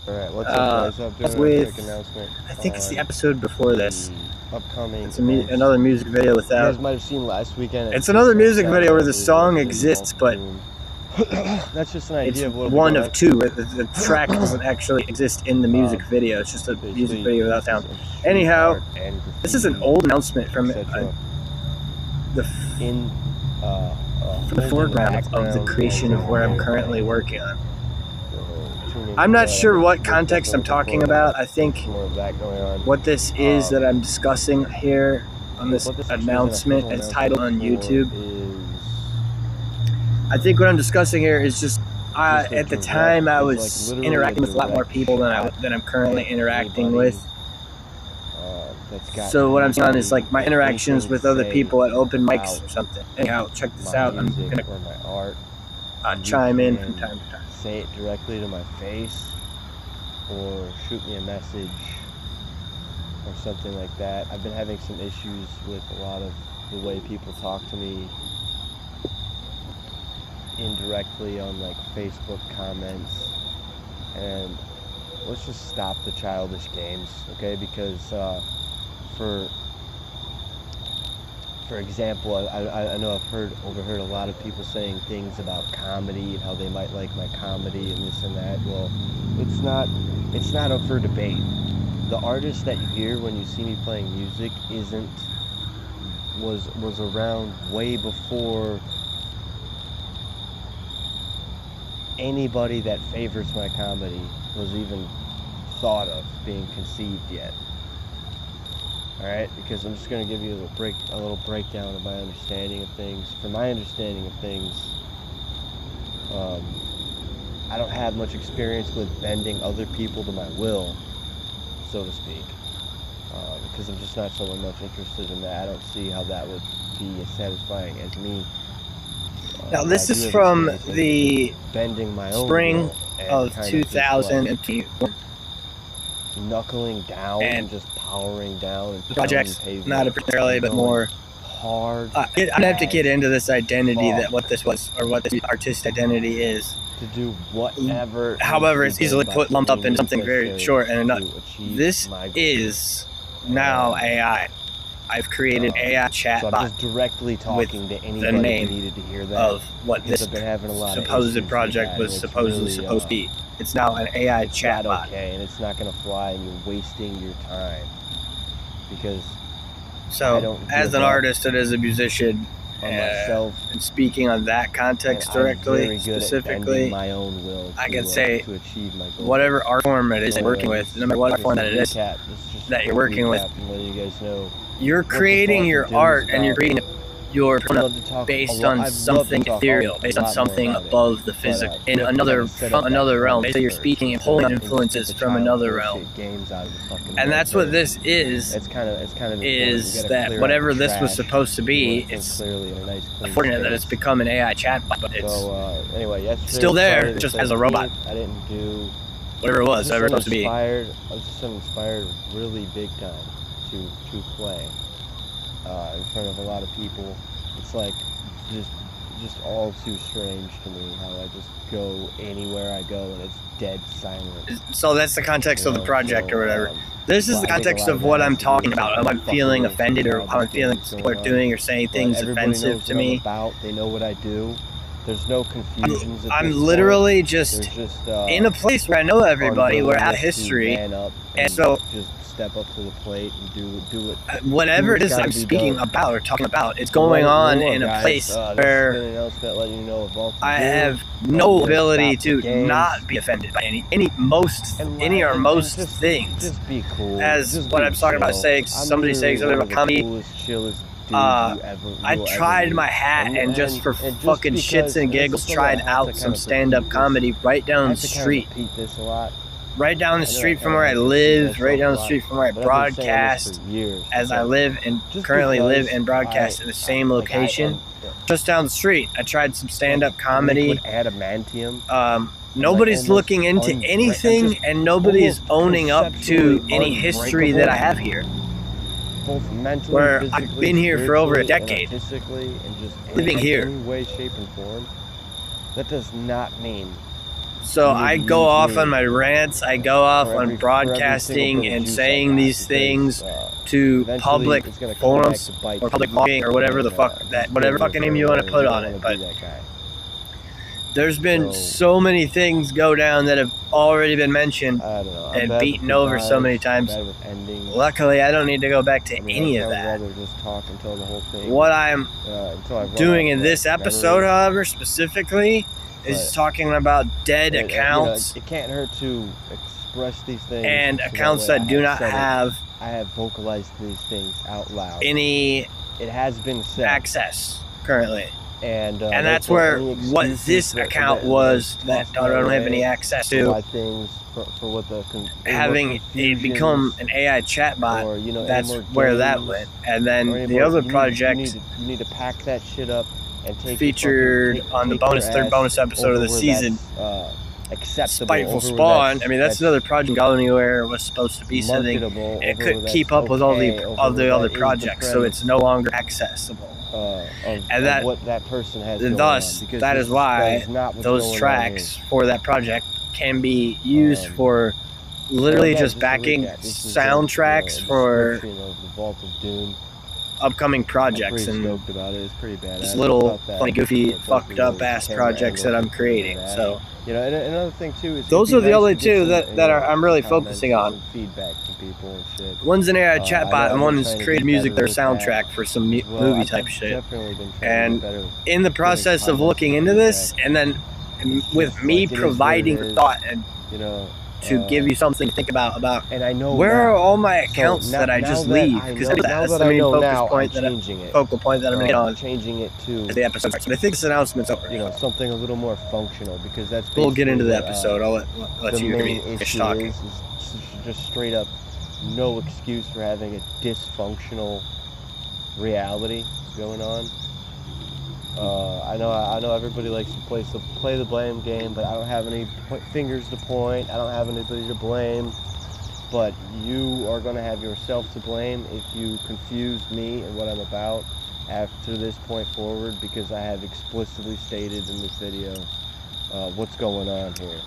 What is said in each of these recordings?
Alright, what's up guys? I'm doing a quick announcement. I think it's the episode before this. Upcoming. It's another music video without. You guys might have seen last weekend. It's another music video where the song exists, but that's just an idea of what one of two. The track doesn't actually exist in the music video. It's just a music video without sound. Anyhow, this is an old announcement from the foreground of the creation of where I'm currently working on. I'm not sure what context I'm talking about. I think what this is that I'm discussing here on this announcement is titled on YouTube. I think what I'm discussing here is just at the time I was interacting with a lot more people than I'm currently interacting with. So what I'm saying is like my interactions with other people at open mics or something. Anyhow, check this out. I'm gonna chime in from time to time. Say it directly to my face or shoot me a message or something like that. I've been having some issues with a lot of the way people talk to me indirectly on like Facebook comments, and let's just stop the childish games, okay? Because for for example, I know I've overheard a lot of people saying things about comedy and how they might like my comedy and this and that. Well, it's not up for debate. The artist that you hear when you see me playing music was around way before anybody that favors my comedy was even thought of being conceived yet. Alright, because I'm just going to give you a little breakdown of my understanding of things. From my understanding of things, I don't have much experience with bending other people to my will, so to speak, because I'm just not so much interested in that. I don't see how that would be as satisfying as me. Now this is from the bending my own spring of of 2002. Knuckling down and just powering down and projects, not particularly, but more hard. I'd have to get into this identity what this was, or what this artist identity is. To do whatever. However, it's easily lumped up into something very short and enough. This is now AI. I've created AI chatbot. So I'm just directly talking to anybody who needed to hear that. Of what this supposed project was supposedly supposed to be. It's now an AI chatbot. Okay, and it's not going to fly, and you're wasting your time. Because as an artist and as a musician, and speaking on that context directly, specifically, my own will I can say to achieve my goal. Whatever art form it is working with, no matter what art form that it is that you're working with, you guys know you're creating your art and you're creating your persona based on something ethereal, based on something above the physical, in another realm. Basically, you're speaking and pulling influences from another realm. And that's what this is. Is that whatever this was supposed to be, it's unfortunate that it's become an AI chatbot, but it's still there, just as a robot. I didn't do whatever it was, whatever it's supposed to be. I was just inspired really big time to play in front of a lot of people. It's like just all too strange to me how I just go anywhere I go and it's dead silent. So that's the context of the project or whatever. This is the context of what I'm talking about. How I'm feeling offended, or how I'm feeling people are doing or saying things offensive to me. They know what I do. There's no confusions. I'm literally just in a place where I know everybody, where I have history, and so step up to the plate and do it. Whatever it is that I'm speaking about or talking about, it's going on in a place where I have no ability to not be offended by most things. Just be cool. As what I'm talking about, somebody saying something about comedy. I tried my hat and just for fucking shits and giggles tried out some stand-up comedy right down the street. Right down the street from where I live, right down the street from where I broadcast, as I currently live and broadcast in the same location, just down the street. I tried some stand-up comedy. Nobody's looking into anything, and nobody is owning up to any history that I have here. Where I've been here for over a decade, living here. In any way, shape, and form. That does not mean. So I go off on my rants, I go off on broadcasting and saying these things to public forums or public talking or whatever the fuck whatever fucking name you want to put on it. But there's been so many things go down that have already been mentioned and beaten over so many times. Luckily, I don't need to go back to any of that. What I'm doing in this episode, however, specifically, is talking about dead accounts. It can't hurt to express these things. And accounts that do not have. I have vocalized these things out loud. It has been said. Access currently. And that's where what this account was that I don't have any access to. Things for what having it become an AI chatbot, that's where that went. And then the other project, you need to pack that shit up and take featured on the third bonus episode of the season. Spiteful Spawn. I mean, that's another project go anywhere. Was supposed to be something. It couldn't keep up with all the other projects, so it's no longer accessible. And that what that person has. And thus, that is why those tracks for that project can be used for literally just backing soundtracks for upcoming I'm projects pretty and stoked about it. It's pretty badass. just little About that, funny, goofy, both fucked of up those ass camera projects that angles I'm creating. that. So You know, and another thing too is those it'd are be the nice only to get two some, that you know, I'm really some focusing comments on. and some feedback from people and shit. One's an AI I chatbot, know and I've been one's trying to created get music, better their with that soundtrack for some as well. movie I've type shit. definitely been trying to And get better with in the giving process of comments looking and into this, feedback. and then It's with just me like, it is what it providing is, thought and you know. to give you something to think about And I know where now. are all my So accounts that I just leave? Because that's the I main know focus now, point I'm that changing it. focal point that I'm going to get on Changing it to the episode. So I think this announcement's over. you know, something a little more functional, because that's We'll get into the basically episode. I'll let the you main finish issue talking. is just straight up no excuse for having a dysfunctional reality going on. I know everybody likes to play the blame game, but I don't have any fingers to point. I don't have anybody to blame. But you are going to have yourself to blame if you confuse me and what I'm about after this point forward, because I have explicitly stated in this video what's going on here.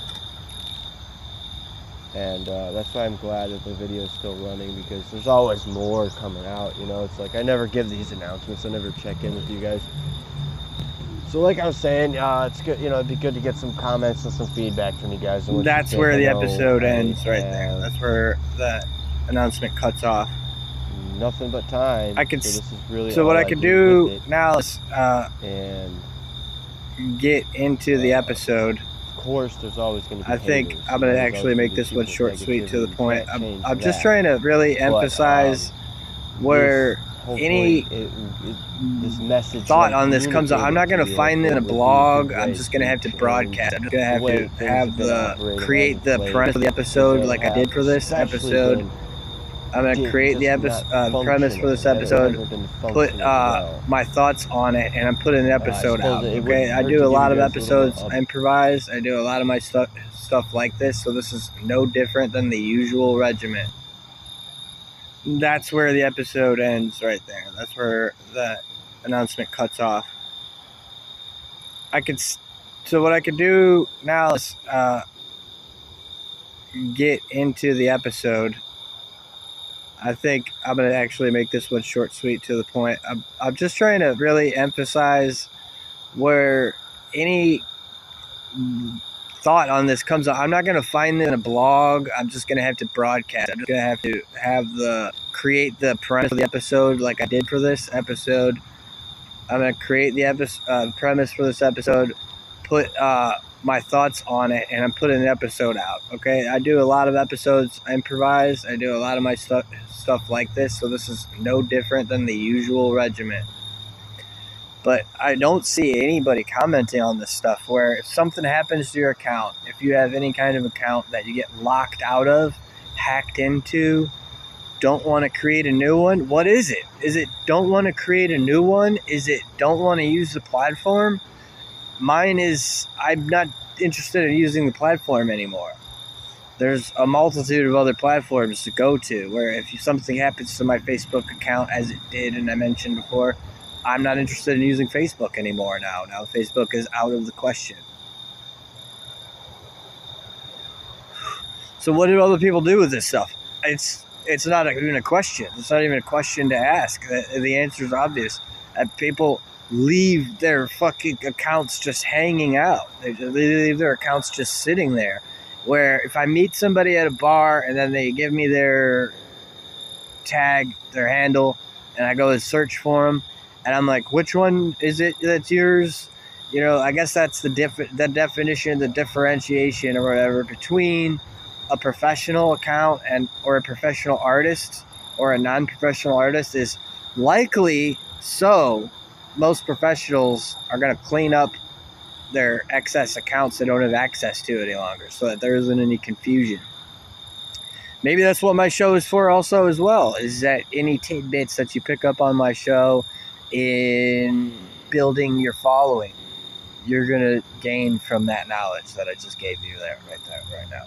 And that's why I'm glad that the video is still running, because there's always more coming out. You know, it's like I never give these announcements. I never check in with you guys. So like I was saying, it's good. You know, it'd be good to get some comments and some feedback from you guys. That's where the episode ends right there. That's where the announcement cuts off. Nothing but time. I could. So this is really so what I could do now is and get into the episode. Of course, there's always going to be. I think I'm going to actually make this one short, sweet, to the point. I'm just trying to really emphasize where any this message thought on this comes out. I'm not going to find it in a blog. I'm just going to have to broadcast. I'm going to have to create the premise of the episode like I did for this episode. I'm going to create the premise for this episode, put my thoughts on it, and I'm putting an episode out. Okay, I do a lot of episodes, I improvise. I do a lot of my stuff like this, so this is no different than the usual regimen. That's where the episode ends right there. That's where the announcement cuts off. So what I could do now is get into the episode. I think I'm going to actually make this one short, sweet, to the point. I'm just trying to really emphasize where any thought on this comes out. I'm not going to find it in a blog. I'm just going to have to broadcast. I'm just going to have create the premise of the episode like I did for this episode. I'm going to create the premise for this episode, put my thoughts on it, and I'm putting an episode out. Okay, I do a lot of episodes, I improvise. I do a lot of my stuff like this, so this is no different than the usual regimen. But I don't see anybody commenting on this stuff, where if something happens to your account, if you have any kind of account that you get locked out of, hacked into, don't want to create a new one, what is it? Is it don't want to create a new one? Is it don't want to use the platform? Mine is I'm not interested in using the platform anymore. There's a multitude of other platforms to go to, where if something happens to my Facebook account, as it did and I mentioned before, I'm not interested in using Facebook anymore now. Now Facebook is out of the question. So what do other people do with this stuff? It's not even a question. It's not even a question to ask. The answer is obvious. People leave their fucking accounts just hanging out. They leave their accounts just sitting there. Where if I meet somebody at a bar and then they give me their tag, their handle, and I go and search for them, and I'm like, which one is it that's yours? You know, I guess that's the definition, the differentiation or whatever between a professional account or a professional artist or a non-professional artist is likely so. Most professionals are going to clean up their excess accounts they don't have access to any longer, so that there isn't any confusion. Maybe that's what my show is for also as well, is that any tidbits that you pick up on my show in building your following, you're going to gain from that knowledge that I just gave you right now.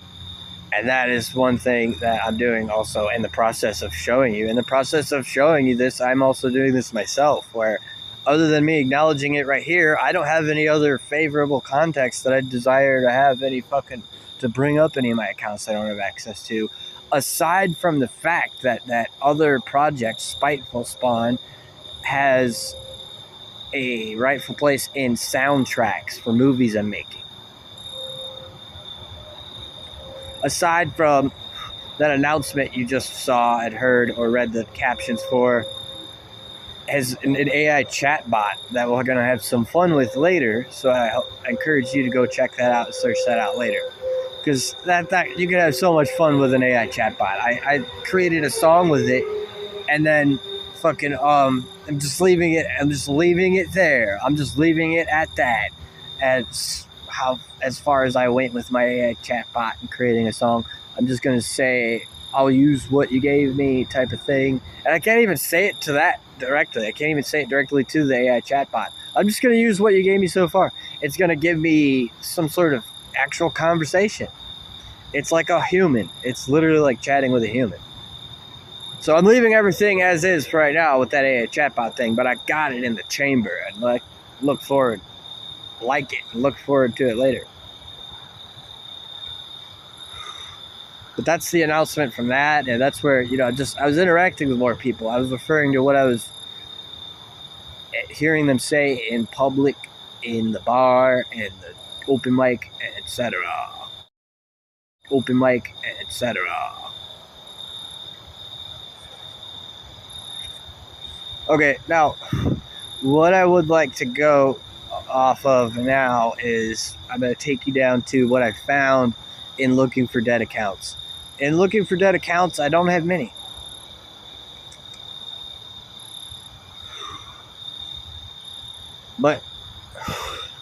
And that is one thing that I'm doing also in the process of showing you. In the process of showing you this, I'm also doing this myself, where other than me acknowledging it right here, I don't have any other favorable context that I desire to have to bring up any of my accounts I don't have access to, aside from the fact that other project, Spiteful Spawn, has a rightful place in soundtracks for movies I'm making. Aside from that announcement you just saw and heard or read the captions for, as an AI chatbot that we're going to have some fun with later. So I encourage you to go check that out and search that out later. Because that you can have so much fun with an AI chatbot. I created a song with it, and then fucking I'm just leaving it there. I'm just leaving it at that. As far as I went with my AI chatbot and creating a song, I'm just gonna say I'll use what you gave me type of thing. And I can't even say it to that directly. I can't even say it directly to the AI chatbot. I'm just gonna use what you gave me so far. It's gonna give me some sort of actual conversation. It's like a human. It's literally like chatting with a human. So I'm leaving everything as is for right now with that AI chatbot thing, but I got it in the chamber and look forward to it later. But that's the announcement from that, and that's where, I was interacting with more people. I was referring to what I was hearing them say in public, in the bar, and the open mic, etc. Open mic, etc. Okay, now, what I would like to go off of now is I'm going to take you down to what I found in looking for dead accounts. In looking for dead accounts, I don't have many. But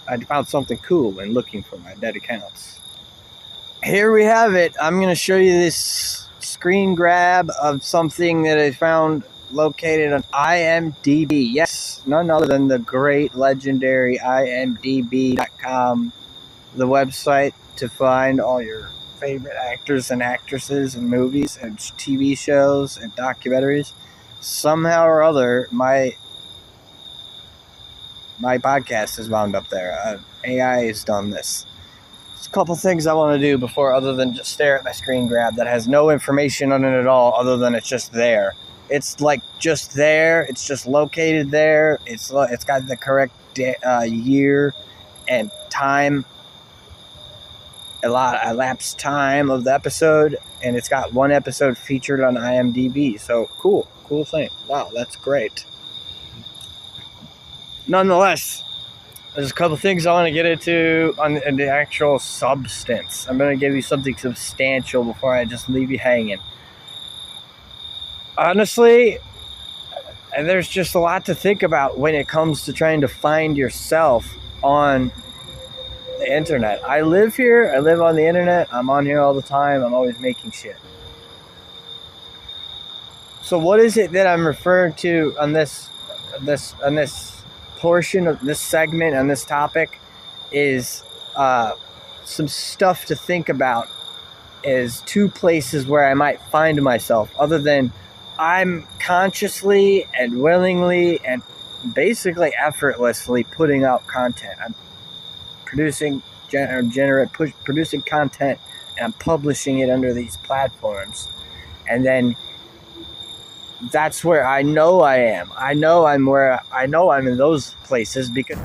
I found something cool in looking for my dead accounts. Here we have it. I'm going to show you this screen grab of something that I found located on IMDb. Yes, none other than the great, legendary IMDb.com, the website to find all your favorite actors and actresses and movies and TV shows and documentaries. Somehow or other, my podcast is wound up there. AI has done this. There's a couple things I want to do before, other than just stare at my screen grab that has no information on it at all, other than it's just there. It's like just there. It's just located there. It's got the correct year and time, elapsed time of the episode, and it's got one episode featured on IMDb. So cool thing. Wow, that's great. Nonetheless, there's a couple things I want to get into on the actual substance. I'm going to give you something substantial before I just leave you hanging. Honestly, there's just a lot to think about when it comes to trying to find yourself on the internet. I live here. I live on the internet. I'm on here all the time. I'm always making shit. So what is it that I'm referring to on this portion of this segment, on this topic, is some stuff to think about is two places where I might find myself, other than I'm consciously and willingly and basically effortlessly putting out content. I'm producing producing content, and I'm publishing it under these platforms. And then that's where I know I am. I know I'm in those places because